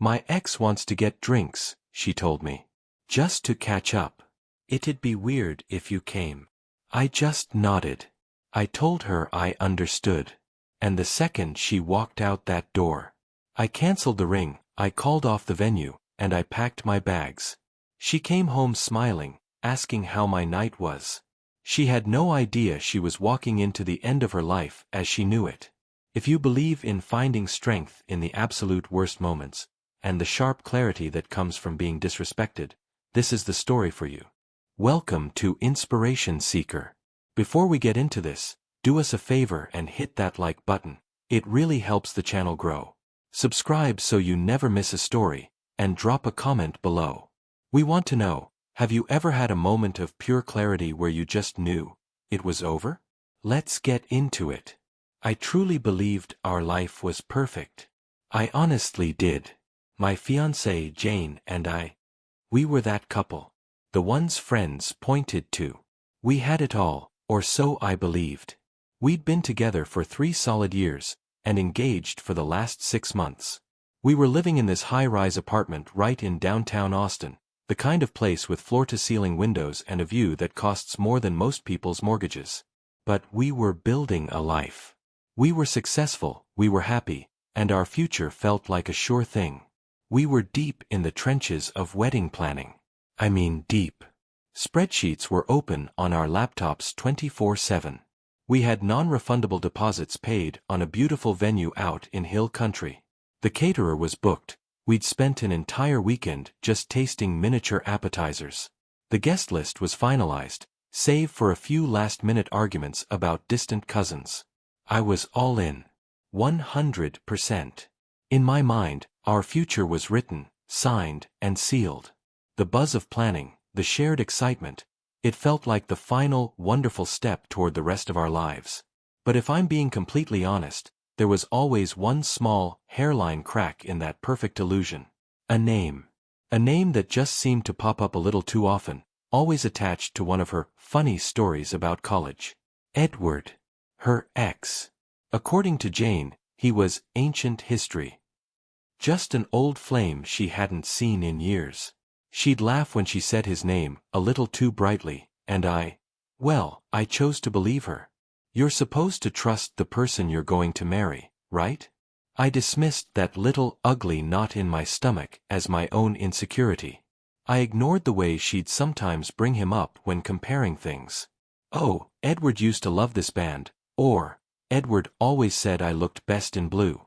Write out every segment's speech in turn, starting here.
My ex wants to get drinks, she told me. Just to catch up. It'd be weird if you came. I just nodded. I told her I understood. And the second she walked out that door, I canceled the ring, I called off the venue, and I packed my bags. She came home smiling, asking how my night was. She had no idea she was walking into the end of her life as she knew it. If you believe in finding strength in the absolute worst moments, and the sharp clarity that comes from being disrespected, this is the story for you. Welcome to Inspiration Seeker. Before we get into this, do us a favor and hit that like button. It really helps the channel grow. Subscribe so you never miss a story, and drop a comment below. We want to know, have you ever had a moment of pure clarity where you just knew it was over? Let's get into it. I truly believed our life was perfect. I honestly did. My fiancé Jane and I, we were that couple. The ones friends pointed to. We had it all, or so I believed. We'd been together for 3 solid years, and engaged for the last 6 months. We were living in this high-rise apartment right in downtown Austin, the kind of place with floor-to-ceiling windows and a view that costs more than most people's mortgages. But we were building a life. We were successful, we were happy, and our future felt like a sure thing. We were deep in the trenches of wedding planning. I mean deep. Spreadsheets were open on our laptops 24/7. We had non-refundable deposits paid on a beautiful venue out in Hill Country. The caterer was booked. We'd spent an entire weekend just tasting miniature appetizers. The guest list was finalized, save for a few last-minute arguments about distant cousins. I was all in. 100%. In my mind, our future was written, signed, and sealed. The buzz of planning, the shared excitement, it felt like the final, wonderful step toward the rest of our lives. But if I'm being completely honest, there was always one small, hairline crack in that perfect illusion. A name. A name that just seemed to pop up a little too often, always attached to one of her funny stories about college. Edward. Her ex. According to Jane, he was ancient history. Just an old flame she hadn't seen in years. She'd laugh when she said his name, a little too brightly, and I chose to believe her. You're supposed to trust the person you're going to marry, right? I dismissed that little ugly knot in my stomach as my own insecurity. I ignored the way she'd sometimes bring him up when comparing things. Oh, Edward used to love this band, or, Edward always said I looked best in blue.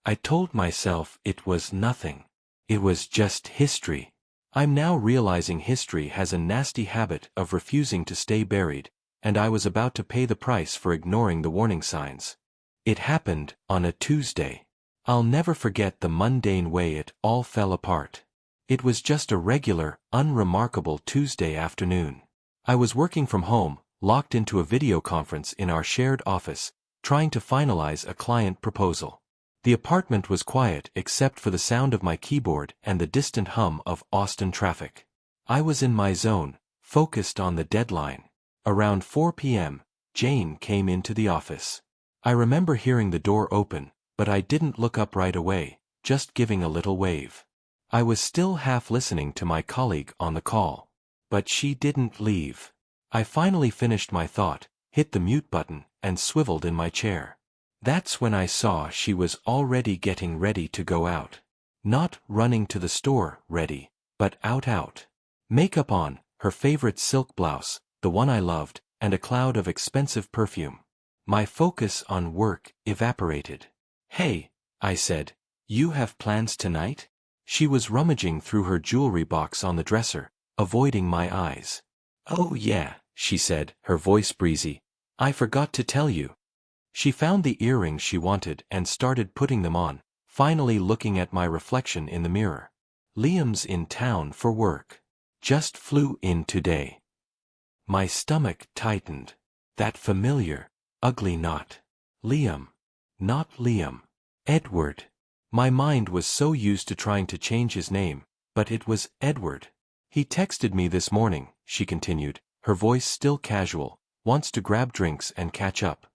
I told myself it was nothing. It was just history. I'm now realizing history has a nasty habit of refusing to stay buried, and I was about to pay the price for ignoring the warning signs. It happened on a Tuesday. I'll never forget the mundane way it all fell apart. It was just a regular, unremarkable Tuesday afternoon. I was working from home, locked into a video conference in our shared office, trying to finalize a client proposal. The apartment was quiet except for the sound of my keyboard and the distant hum of Austin traffic. I was in my zone, focused on the deadline. Around 4 p.m., Jane came into the office. I remember hearing the door open, but I didn't look up right away, just giving a little wave. I was still half listening to my colleague on the call. But she didn't leave. I finally finished my thought, hit the mute button, and swiveled in my chair. That's when I saw she was already getting ready to go out. Not running to the store, ready, but out. Makeup on, her favorite silk blouse, the one I loved, and a cloud of expensive perfume. My focus on work evaporated. Hey, I said, you have plans tonight? She was rummaging through her jewelry box on the dresser, avoiding my eyes. Oh yeah, she said, her voice breezy. I forgot to tell you. She found the earrings she wanted and started putting them on, finally looking at my reflection in the mirror. Liam's in town for work. Just flew in today. My stomach tightened. That familiar, ugly knot. Liam. Not Liam. Edward. My mind was so used to trying to change his name, but it was Edward. He texted me this morning, she continued, her voice still casual, wants to grab drinks and catch up.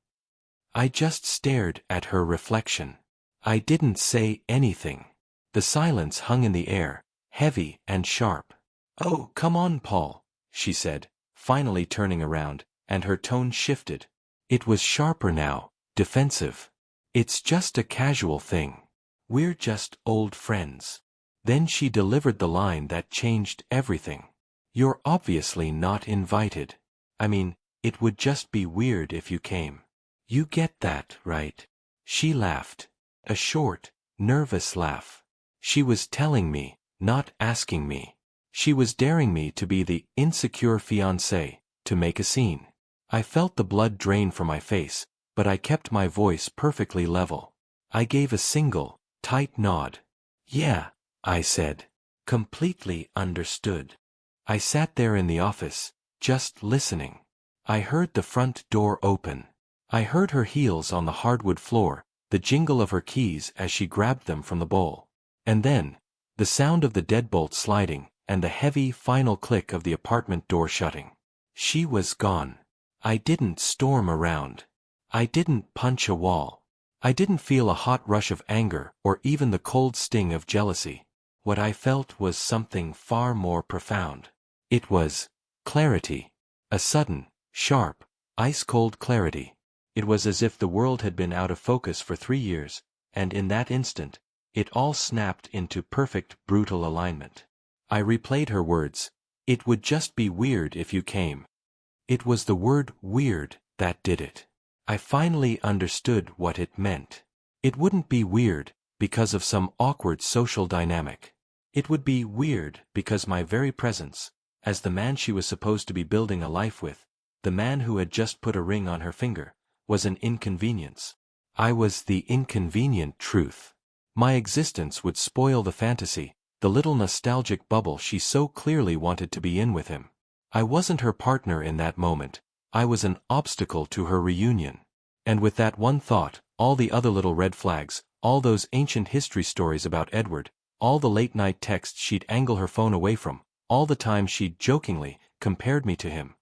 I just stared at her reflection. I didn't say anything. The silence hung in the air, heavy and sharp. "Oh, come on, Paul," she said, finally turning around, and her tone shifted. It was sharper now, defensive. "It's just a casual thing. We're just old friends." Then she delivered the line that changed everything. "You're obviously not invited. I mean, it would just be weird if you came. You get that, right?" She laughed. A short, nervous laugh. She was telling me, not asking me. She was daring me to be the insecure fiancé, to make a scene. I felt the blood drain from my face, but I kept my voice perfectly level. I gave a single, tight nod. "Yeah," I said. "Completely understood." I sat there in the office, just listening. I heard the front door open. I heard her heels on the hardwood floor, the jingle of her keys as she grabbed them from the bowl. And then, the sound of the deadbolt sliding, and the heavy, final click of the apartment door shutting. She was gone. I didn't storm around. I didn't punch a wall. I didn't feel a hot rush of anger or even the cold sting of jealousy. What I felt was something far more profound. It was clarity. A sudden, sharp, ice-cold clarity. It was as if the world had been out of focus for 3 years, and in that instant, it all snapped into perfect, brutal alignment. I replayed her words. "It would just be weird if you came." It was the word weird that did it. I finally understood what it meant. It wouldn't be weird because of some awkward social dynamic. It would be weird because my very presence, as the man she was supposed to be building a life with, the man who had just put a ring on her finger, was an inconvenience. I was the inconvenient truth. My existence would spoil the fantasy, the little nostalgic bubble she so clearly wanted to be in with him. I wasn't her partner in that moment. I was an obstacle to her reunion. And with that one thought, all the other little red flags, all those ancient history stories about Edward, all the late-night texts she'd angle her phone away from, all the time she'd jokingly compared me to him,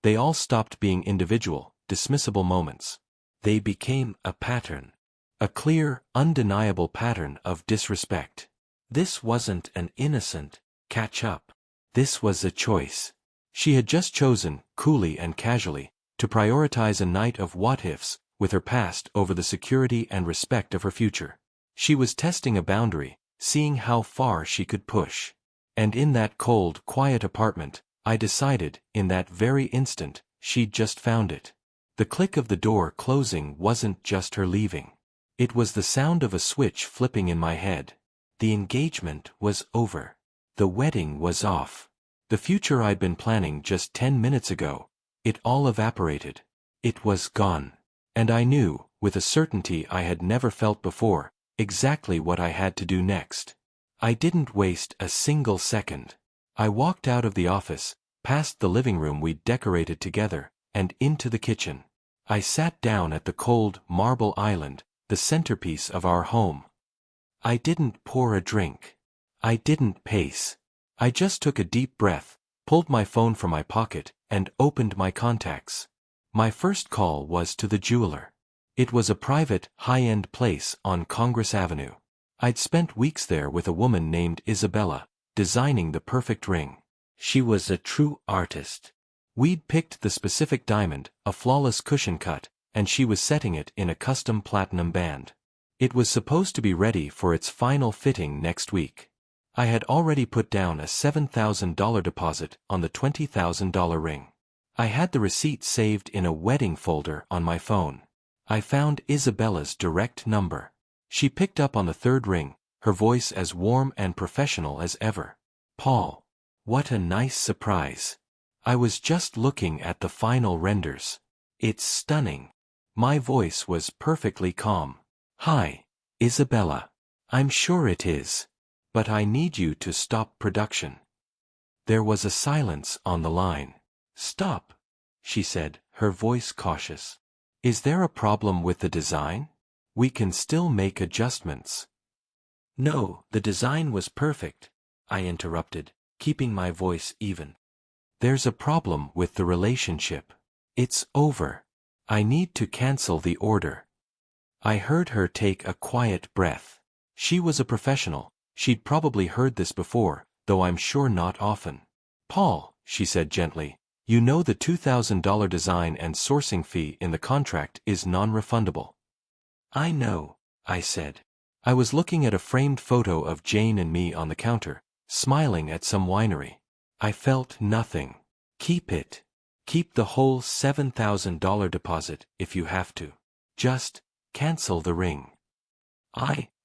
they all stopped being individual, dismissible moments. They became a pattern. A clear, undeniable pattern of disrespect. This wasn't an innocent catch-up. This was a choice. She had just chosen, coolly and casually, to prioritize a night of what-ifs, with her past over the security and respect of her future. She was testing a boundary, seeing how far she could push. And in that cold, quiet apartment, I decided, in that very instant, she'd just found it. The click of the door closing wasn't just her leaving. It was the sound of a switch flipping in my head. The engagement was over. The wedding was off. The future I'd been planning just 10 minutes ago, it all evaporated. It was gone. And I knew, with a certainty I had never felt before, exactly what I had to do next. I didn't waste a single second. I walked out of the office, past the living room we'd decorated together, and into the kitchen. I sat down at the cold, marble island, the centerpiece of our home. I didn't pour a drink. I didn't pace. I just took a deep breath, pulled my phone from my pocket, and opened my contacts. My first call was to the jeweler. It was a private, high-end place on Congress Avenue. I'd spent weeks there with a woman named Isabella, designing the perfect ring. She was a true artist. We'd picked the specific diamond, a flawless cushion cut, and she was setting it in a custom platinum band. It was supposed to be ready for its final fitting next week. I had already put down a $7,000 deposit on the $20,000 ring. I had the receipt saved in a wedding folder on my phone. I found Isabella's direct number. She picked up on the third ring, her voice as warm and professional as ever. "Paul, what a nice surprise. I was just looking at the final renders. It's stunning." My voice was perfectly calm. "Hi, Isabella. I'm sure it is. But I need you to stop production." There was a silence on the line. "Stop," she said, her voice cautious. "Is there a problem with the design? We can still make adjustments." "No, the design was perfect," I interrupted, keeping my voice even. "There's a problem with the relationship. It's over. I need to cancel the order." I heard her take a quiet breath. She was a professional, She'd probably heard this before, though I'm sure not often. Paul, she said gently, you know the $2,000 design and sourcing fee in the contract is non-refundable. I know, I said. I was looking at a framed photo of Jane and me on the counter, smiling at some winery. I felt nothing. Keep it. Keep the whole $7,000 deposit if you have to. Just cancel the ring.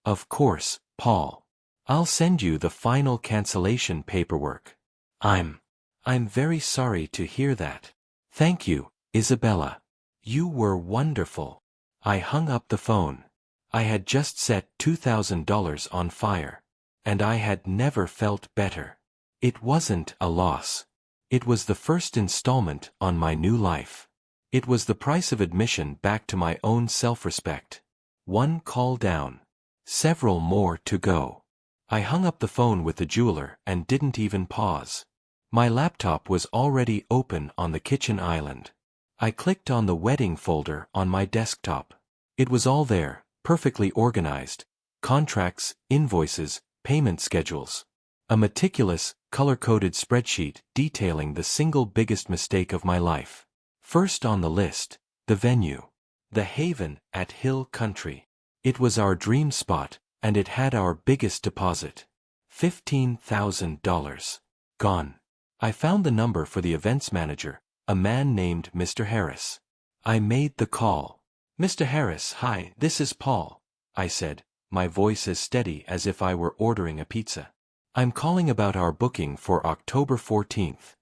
Of course, Paul. I'll send you the final cancellation paperwork. I'm very sorry to hear that. Thank you, Isabella. You were wonderful. I hung up the phone. I had just set $2,000 on fire. And I had never felt better. It wasn't a loss. It was the first installment on my new life. It was the price of admission back to my own self-respect. One call down. Several more to go. I hung up the phone with the jeweler and didn't even pause. My laptop was already open on the kitchen island. I clicked on the wedding folder on my desktop. It was all there, perfectly organized. Contracts, invoices, payment schedules. A meticulous, color-coded spreadsheet detailing the single biggest mistake of my life. First on the list, the venue. The Haven at Hill Country. It was our dream spot, and it had our biggest deposit. $15,000. Gone. I found the number for the events manager, a man named Mr. Harris. I made the call. Mr. Harris, hi, this is Paul, I said, my voice as steady as if I were ordering a pizza. I'm calling about our booking for October 14th.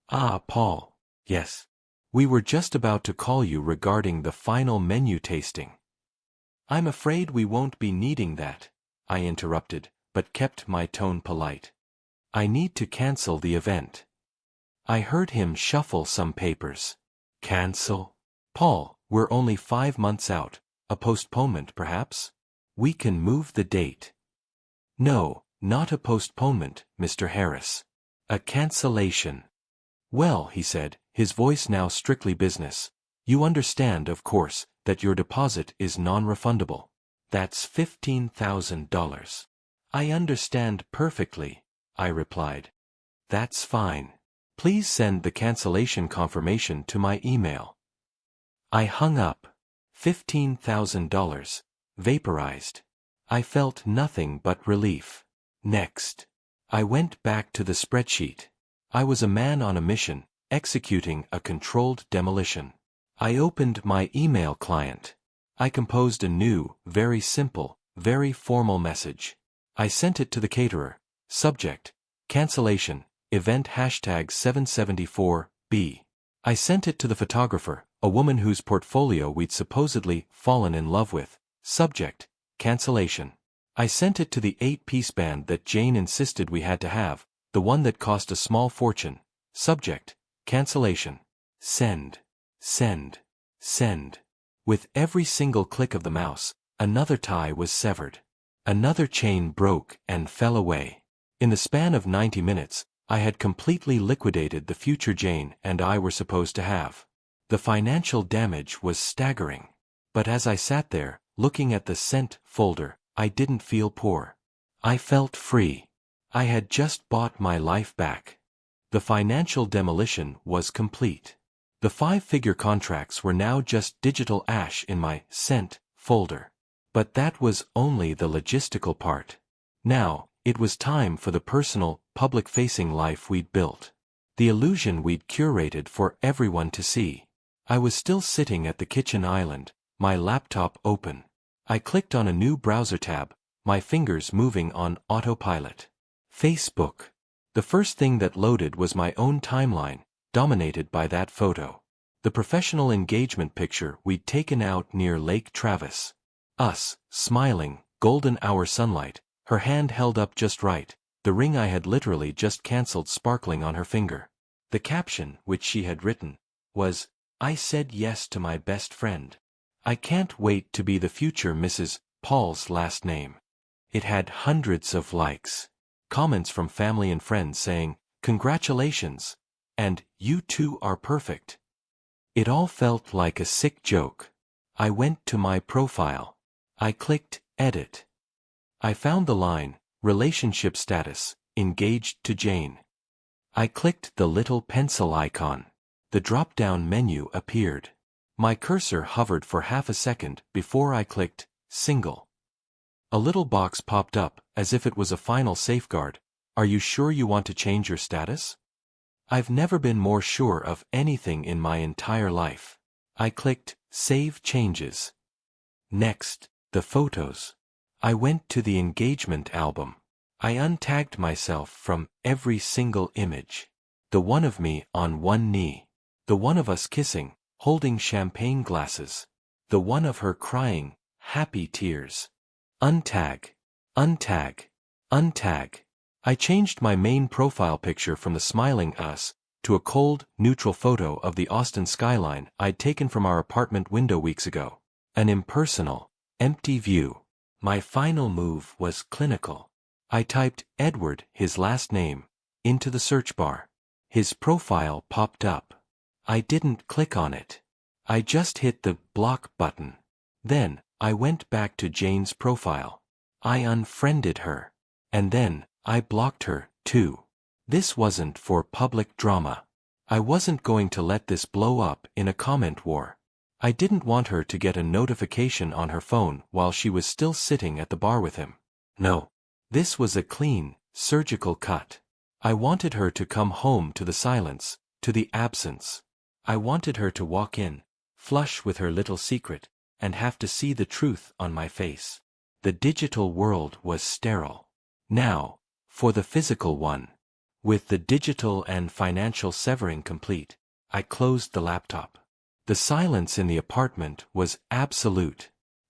Ah, Paul. Yes. We were just about to call you regarding the final menu tasting. I'm afraid we won't be needing that, I interrupted, but kept my tone polite. I need to cancel the event. I heard him shuffle some papers. Cancel? Paul, we're only 5 months out. A postponement, perhaps? We can move the date. No, not a postponement, Mr. Harris. A cancellation. Well, he said, his voice now strictly business. You understand, of course, that your deposit is non-refundable. That's $15,000. I understand perfectly, I replied. That's fine. Please send the cancellation confirmation to my email. I hung up. $15,000. Vaporized. I felt nothing but relief. Next. I went back to the spreadsheet. I was a man on a mission, executing a controlled demolition. I opened my email client. I composed a new, very simple, very formal message. I sent it to the caterer. Subject: cancellation, event #774B. I sent it to the photographer, a woman whose portfolio we'd supposedly fallen in love with. Subject: cancellation. I sent it to the 8-piece band that Jane insisted we had to have, the one that cost a small fortune. Subject: cancellation. Send. Send. Send. With every single click of the mouse, another tie was severed. Another chain broke and fell away. In the span of 90 minutes, I had completely liquidated the future Jane and I were supposed to have. The financial damage was staggering. But as I sat there, looking at the sent folder, I didn't feel poor. I felt free. I had just bought my life back. The financial demolition was complete. The 5-figure contracts were now just digital ash in my sent folder. But that was only the logistical part. Now, it was time for the personal, public-facing life we'd built. The illusion we'd curated for everyone to see. I was still sitting at the kitchen island, my laptop open. I clicked on a new browser tab, my fingers moving on autopilot. Facebook. The first thing that loaded was my own timeline, dominated by that photo. The professional engagement picture we'd taken out near Lake Travis. Us, smiling, golden hour sunlight, her hand held up just right, the ring I had literally just cancelled sparkling on her finger. The caption, which she had written, was, "I said yes to my best friend. I can't wait to be the future Mrs. Paul's last name." It had hundreds of likes. Comments from family and friends saying, "Congratulations," and "You two are perfect." It all felt like a sick joke. I went to my profile. I clicked Edit. I found the line, relationship status, engaged to Jane. I clicked the little pencil icon. The drop-down menu appeared. My cursor hovered for half a second before I clicked single. A little box popped up, as if it was a final safeguard. Are you sure you want to change your status? I've never been more sure of anything in my entire life. I clicked Save Changes. Next, the photos. I went to the engagement album. I untagged myself from every single image. The one of me on one knee. The one of us kissing, holding champagne glasses. The one of her crying, happy tears. Untag. Untag. Untag. I changed my main profile picture from the smiling us to a cold, neutral photo of the Austin skyline I'd taken from our apartment window weeks ago. An impersonal, empty view. My final move was clinical. I typed Edward, his last name, into the search bar. His profile popped up. I didn't click on it. I just hit the block button. Then, I went back to Jane's profile. I unfriended her. And then, I blocked her, too. This wasn't for public drama. I wasn't going to let this blow up in a comment war. I didn't want her to get a notification on her phone while she was still sitting at the bar with him. No. This was a clean, surgical cut. I wanted her to come home to the silence, to the absence. I wanted her to walk in, flush with her little secret, and have to see the truth on my face. The digital world was sterile. Now, for the physical one. With the digital and financial severing complete, I closed the laptop. The silence in the apartment was absolute.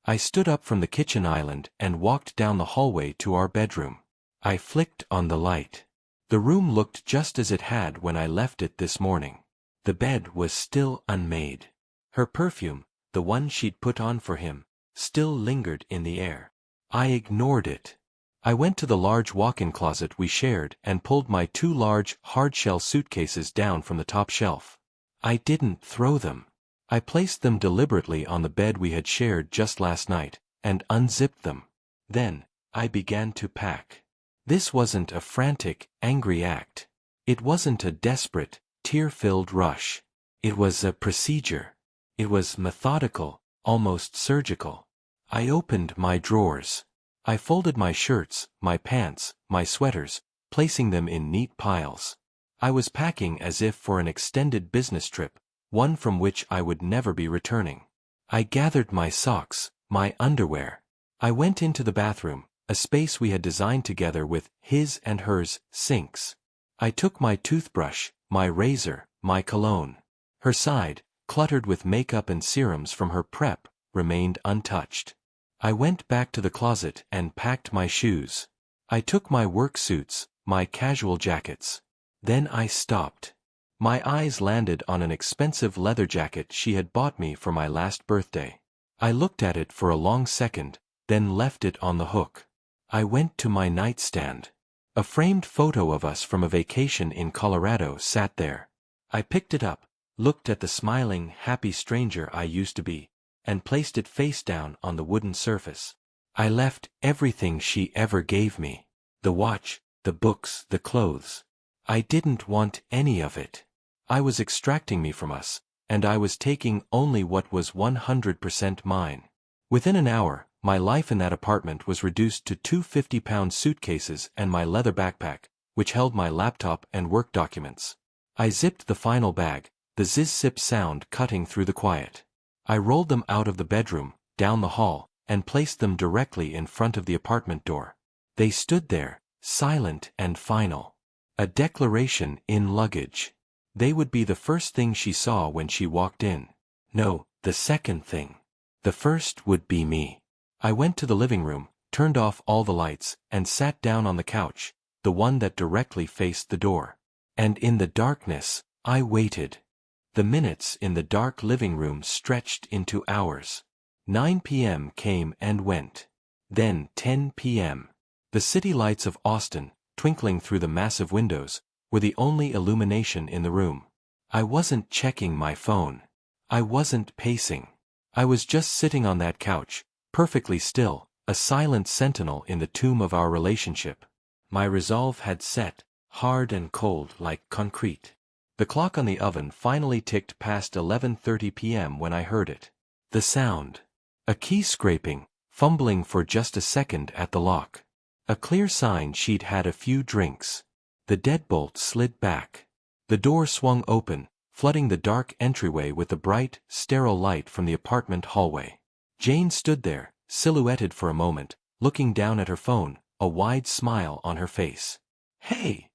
I stood up from the kitchen island and walked down the hallway to our bedroom. I flicked on the light. The room looked just as it had when I left it this morning. The bed was still unmade. Her perfume, the one she'd put on for him, still lingered in the air. I ignored it. I went to the large walk-in closet we shared and pulled my 2 large, hard-shell suitcases down from the top shelf. I didn't throw them. I placed them deliberately on the bed we had shared just last night, and unzipped them. Then, I began to pack. This wasn't a frantic, angry act. It wasn't a desperate, tear-filled rush. It was a procedure. It was methodical, almost surgical. I opened my drawers. I folded my shirts, my pants, my sweaters, placing them in neat piles. I was packing as if for an extended business trip, one from which I would never be returning. I gathered my socks, my underwear. I went into the bathroom, a space we had designed together with his and hers sinks. I took my toothbrush, my razor, my cologne. Her side, cluttered with makeup and serums from her prep, remained untouched. I went back to the closet and packed my shoes. I took my work suits, my casual jackets. Then I stopped. My eyes landed on an expensive leather jacket she had bought me for my last birthday. I looked at it for a long second, then left it on the hook. I went to my nightstand. A framed photo of us from a vacation in Colorado sat there. I picked it up, looked at the smiling, happy stranger I used to be, and placed it face down on the wooden surface. I left everything she ever gave me. The watch, the books, the clothes. I didn't want any of it. I was extracting me from us, and I was taking only what was 100% mine. Within an hour, my life in that apartment was reduced to 2 50-pound suitcases and my leather backpack, which held my laptop and work documents. I zipped the final bag, the zip sound cutting through the quiet. I rolled them out of the bedroom, down the hall, and placed them directly in front of the apartment door. They stood there, silent and final. A declaration in luggage. They would be the first thing she saw when she walked in. No, the second thing. The first would be me. I went to the living room, turned off all the lights, and sat down on the couch, the one that directly faced the door. And in the darkness, I waited. The minutes in the dark living room stretched into hours. 9 p.m. came and went. Then 10 p.m. The city lights of Austin, twinkling through the massive windows, were the only illumination in the room. I wasn't checking my phone. I wasn't pacing. I was just sitting on that couch, perfectly still, a silent sentinel in the tomb of our relationship. My resolve had set, hard and cold like concrete. The clock on the oven finally ticked past 11:30 p.m. when I heard it. The sound. A key scraping, fumbling for just a second at the lock. A clear sign she'd had a few drinks. The deadbolt slid back. The door swung open, flooding the dark entryway with the bright, sterile light from the apartment hallway. Jane stood there, silhouetted for a moment, looking down at her phone, a wide smile on her face. "Hey!"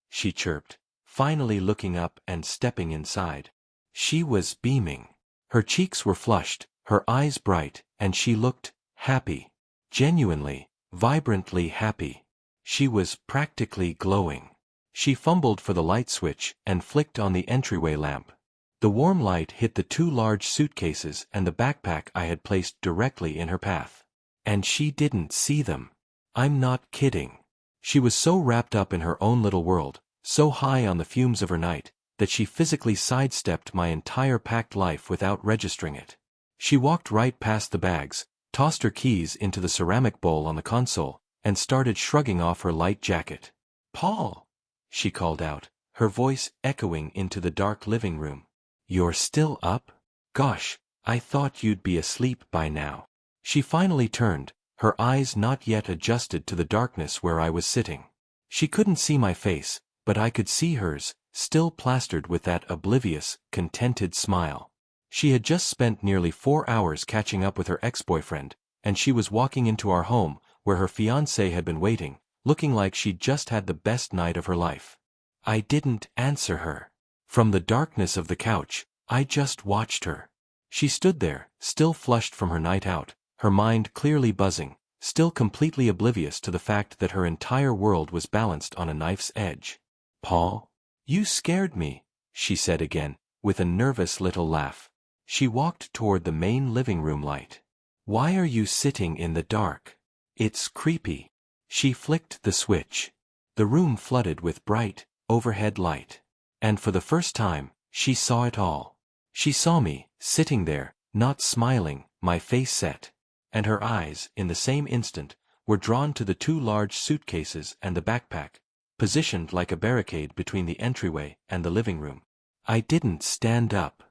she chirped, finally looking up and stepping inside. She was beaming. Her cheeks were flushed, her eyes bright, and she looked happy. Genuinely, vibrantly happy. She was practically glowing. She fumbled for the light switch and flicked on the entryway lamp. The warm light hit the two large suitcases and the backpack I had placed directly in her path. And she didn't see them. I'm not kidding. She was so wrapped up in her own little world, so high on the fumes of her night, that she physically sidestepped my entire packed life without registering it. She walked right past the bags, tossed her keys into the ceramic bowl on the console, and started shrugging off her light jacket. "Paul!" she called out, her voice echoing into the dark living room. "You're still up? Gosh, I thought you'd be asleep by now." She finally turned, her eyes not yet adjusted to the darkness where I was sitting. She couldn't see my face, but I could see hers, still plastered with that oblivious, contented smile. She had just spent nearly 4 hours catching up with her ex-boyfriend, and she was walking into our home, where her fiancé had been waiting, looking like she'd just had the best night of her life. I didn't answer her. From the darkness of the couch, I just watched her. She stood there, still flushed from her night out, her mind clearly buzzing, still completely oblivious to the fact that her entire world was balanced on a knife's edge. "Paul? You scared me," she said again, with a nervous little laugh. She walked toward the main living room light. "Why are you sitting in the dark? It's creepy." She flicked the switch. The room flooded with bright, overhead light. And for the first time, she saw it all. She saw me, sitting there, not smiling, my face set. And her eyes, in the same instant, were drawn to the two large suitcases and the backpack, positioned like a barricade between the entryway and the living room. I didn't stand up.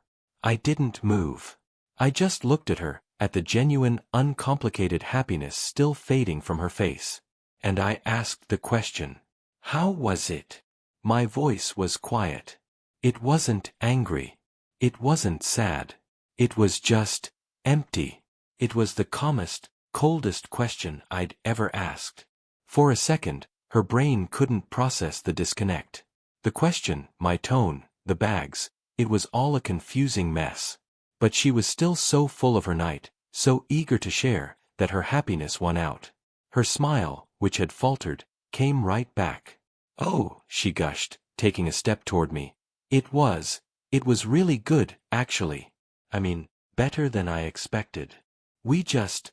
I didn't move. I just looked at her, at the genuine, uncomplicated happiness still fading from her face. And I asked the question, "How was it?" My voice was quiet. It wasn't angry. It wasn't sad. It was just empty. It was the calmest, coldest question I'd ever asked. For a second, her brain couldn't process the disconnect. The question, my tone, the bags, it was all a confusing mess. But she was still so full of her night, so eager to share, that her happiness won out. Her smile, which had faltered, came right back. "Oh," she gushed, taking a step toward me. It was really good, actually. I mean, better than I expected. We just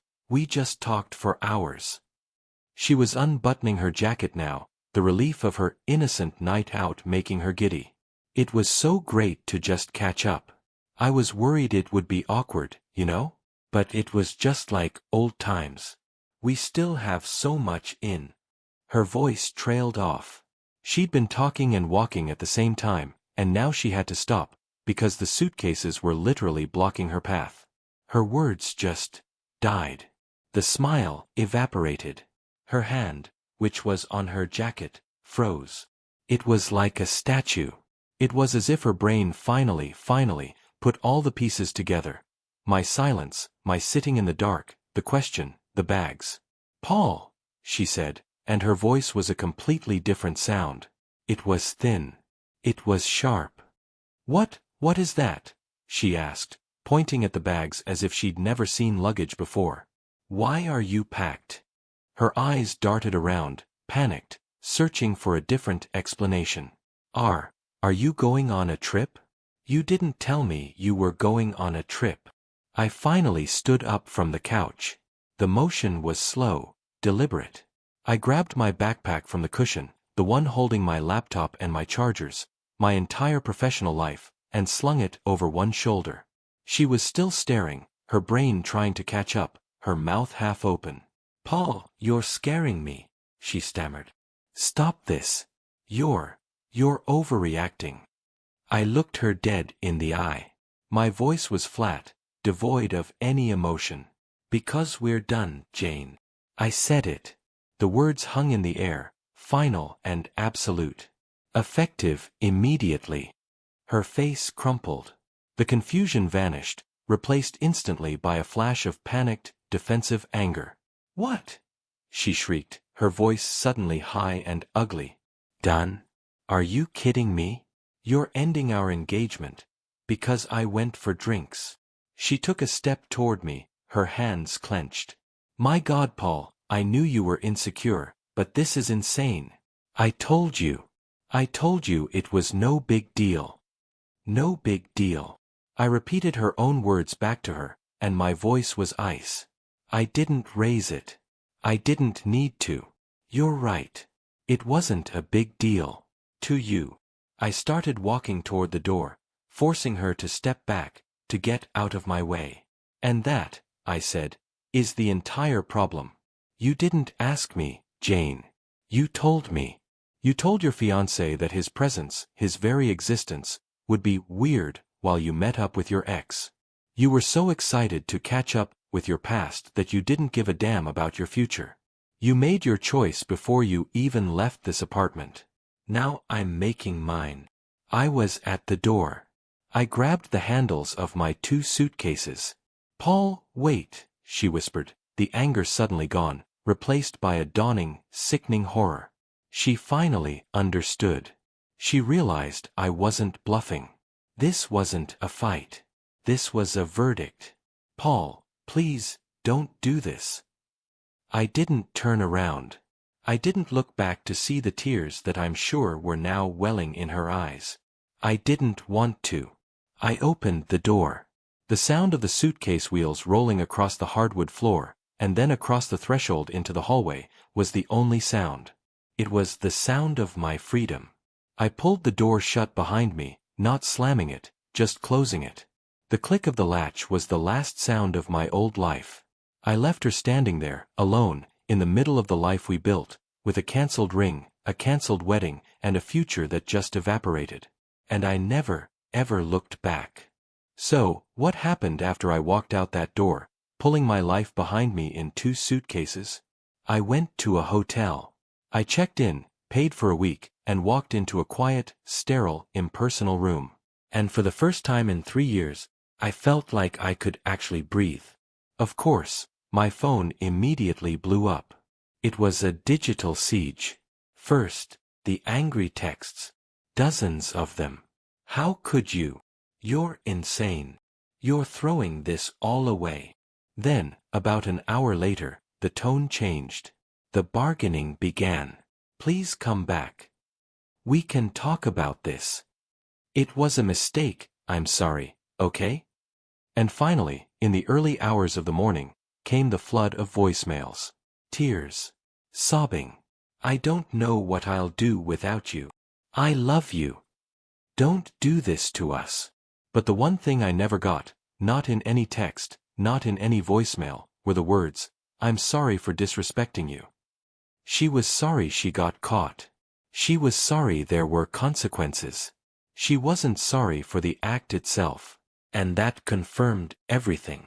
talked for hours." She was unbuttoning her jacket now, the relief of her innocent night out making her giddy. "It was so great to just catch up. I was worried it would be awkward, you know? But it was just like old times. We still have so much in." Her voice trailed off. She'd been talking and walking at the same time, and now she had to stop, because the suitcases were literally blocking her path. Her words just died. The smile evaporated. Her hand, which was on her jacket, froze. It was like a statue. It was as if her brain finally, put all the pieces together. My silence, my sitting in the dark, the question, the bags. "Paul," she said, and her voice was a completely different sound. It was thin. It was sharp. What is that?" she asked, pointing at the bags as if she'd never seen luggage before. "Why are you packed?" Her eyes darted around, panicked, searching for a different explanation. Are you going on a trip? You didn't tell me you were going on a trip." I finally stood up from the couch. The motion was slow, deliberate. I grabbed my backpack from the cushion, the one holding my laptop and my chargers, my entire professional life, and slung it over one shoulder. She was still staring, her brain trying to catch up, her mouth half open. Paul, you're scaring me, she stammered. Stop this. You're overreacting. I looked her dead in the eye. My voice was flat, devoid of any emotion. Because we're done, Jane. I said it. The words hung in the air, final and absolute. Effective immediately. Her face crumpled. The confusion vanished, replaced instantly by a flash of panicked, defensive anger. What? She shrieked, her voice suddenly high and ugly. Done? Are you kidding me? You're ending our engagement. Because I went for drinks. She took a step toward me, her hands clenched. My God, Paul, I knew you were insecure, but this is insane. I told you it was no big deal. No big deal. I repeated her own words back to her, and my voice was ice. I didn't raise it. I didn't need to. You're right. It wasn't a big deal. To you. I started walking toward the door, forcing her to step back, to get out of my way. And that, I said, is the entire problem. You didn't ask me, Jane. You told me. You told your fiancé that his presence, his very existence, would be weird while you met up with your ex. You were so excited to catch up with your past that you didn't give a damn about your future. You made your choice before you even left this apartment. Now I'm making mine. I was at the door. I grabbed the handles of my 2 suitcases. Paul, wait, she whispered, the anger suddenly gone, replaced by a dawning, sickening horror. She finally understood. She realized I wasn't bluffing. This wasn't a fight. This was a verdict. Paul, please, don't do this. I didn't turn around. I didn't look back to see the tears that I'm sure were now welling in her eyes. I didn't want to. I opened the door. The sound of the suitcase wheels rolling across the hardwood floor, and then across the threshold into the hallway, was the only sound. It was the sound of my freedom. I pulled the door shut behind me, not slamming it, just closing it. The click of the latch was the last sound of my old life. I left her standing there, alone, in the middle of the life we built, with a cancelled ring, a cancelled wedding, and a future that just evaporated. And I never, ever looked back. So, what happened after I walked out that door, pulling my life behind me in 2 suitcases? I went to a hotel. I checked in, paid for a week, and walked into a quiet, sterile, impersonal room. And for the first time in 3 years, I felt like I could actually breathe. Of course, my phone immediately blew up. It was a digital siege. First, the angry texts. Dozens of them. How could you? You're insane. You're throwing this all away. Then, about an hour later, the tone changed. The bargaining began. Please come back. We can talk about this. It was a mistake, I'm sorry, okay? And finally, in the early hours of the morning, came the flood of voicemails. Tears. Sobbing. I don't know what I'll do without you. I love you. Don't do this to us. But the one thing I never got, not in any text, not in any voicemail, were the words, I'm sorry for disrespecting you. She was sorry she got caught. She was sorry there were consequences. She wasn't sorry for the act itself. And that confirmed everything.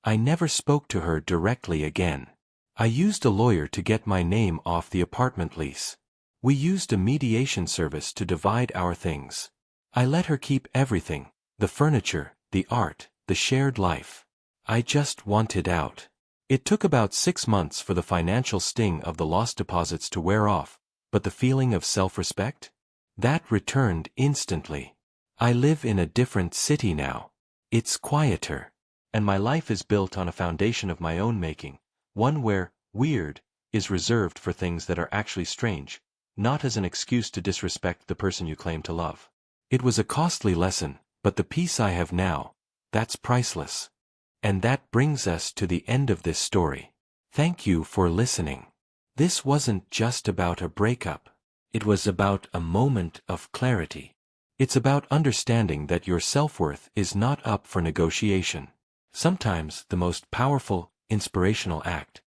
I never spoke to her directly again. I used a lawyer to get my name off the apartment lease. We used a mediation service to divide our things. I let her keep everything, the furniture, the art, the shared life. I just wanted out. It took about 6 months for the financial sting of the lost deposits to wear off, but the feeling of self-respect? That returned instantly. I live in a different city now. It's quieter. And my life is built on a foundation of my own making, one where weird is reserved for things that are actually strange, not as an excuse to disrespect the person you claim to love. It was a costly lesson, but the peace I have now, that's priceless. And that brings us to the end of this story. Thank you for listening. This wasn't just about a breakup. It was about a moment of clarity. It's about understanding that your self-worth is not up for negotiation. Sometimes the most powerful, inspirational act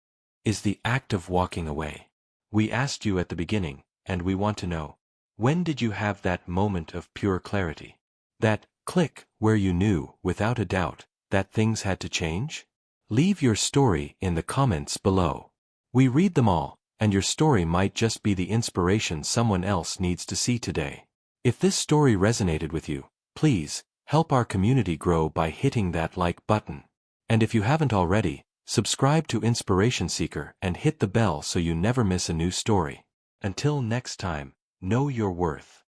is the act of walking away. We asked you at the beginning, and we want to know, when did you have that moment of pure clarity? That click where you knew, without a doubt, that things had to change? Leave your story in the comments below. We read them all, and your story might just be the inspiration someone else needs to see today. If this story resonated with you, please help our community grow by hitting that like button. And if you haven't already, subscribe to Inspiration Seeker and hit the bell so you never miss a new story. Until next time, know your worth.